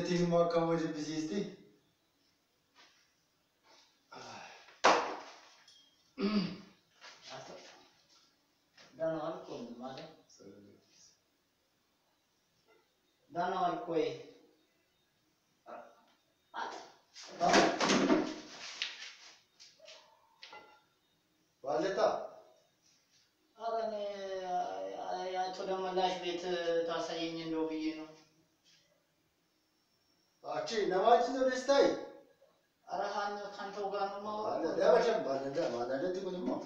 تيجي ما كم وجه بزيستي دانا والكون ماله دانا والكوي والتا أراني يا تودا ملاش بيت تاسعين يندو بيجينو أشي نواجي نورستاي أراهان خانتو غانو ما هذا ده بشم بالندا ما ده تقول ما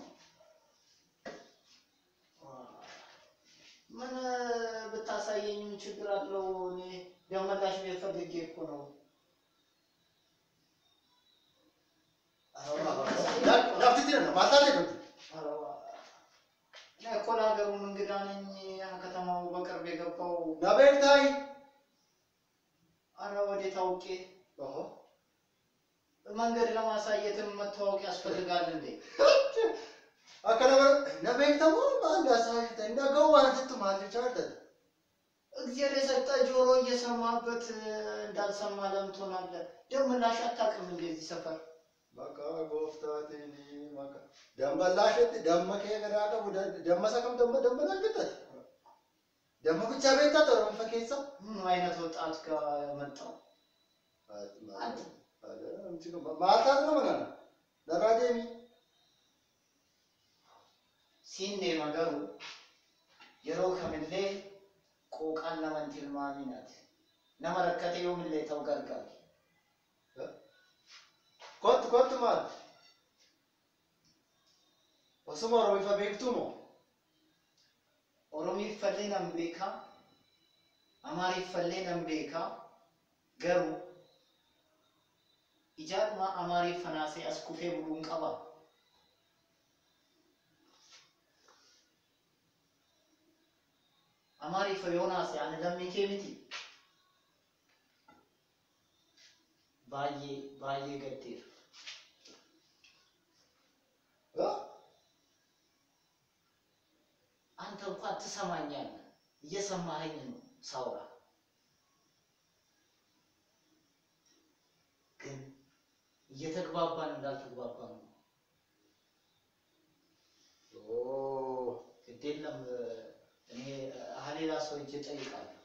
من بتاسعين من شجرات لوني يوم ملاش بيت فدقي كونو لا تتينا ما تعرف أنا كلا قبل من قدامي أنا كتمه بكر بيجابو نبيل تاي أنا ودي توكي من قد لما سايتم متوقع أسفل قالندي أكلم نبيل تمو ما عنده سايت عنده قوة تتم هذه شارتة እግዚአብሔር የሰጠ ጆሮ እየሰማበት እንዳልሰማ ለምቶን አለ ደም ላሽ አታውቅም እንደዚህ ሰፈር በቃ ጎፍታቴኒ በቃ ደምበላሽት ደመከ ገራቀ ደመሰከም ደምበላሽት ደም ብቻ ቤታ ተረም ፈከይሳ ምን አይነት ወጣት ጋር መጣው አንተ ማታት ነው ማለት ነው ለራዴሚ ሲንዴ ነገሩ የሮ ከመለ ቆቃን ለማንቲል ማሚናት ነመረከተ የውም ላይ ተውቀርቃል ኮት ማለት ወስሞ ሮይ ፈቤክቱሞ ኦሮሚ ፈሌን አምቤካ አማሪ ፈሌን አምቤካ ገሩ ኢጃማ አማሪ ፈናሴ አስኩፌ ቡሉን ቀባ አማሪ ፈዮናስ ያን ለሚኬሚቲ ባዬ ገዴር አንተ እንኳን ትሰማኛለህ እየሰማኸኝ ነው ሳውራ ግን እየተግባባን እንዳልተግባባን ነው ግዴለም እኔ ሀሌላ ሰው እጅ ጠይቃለሁ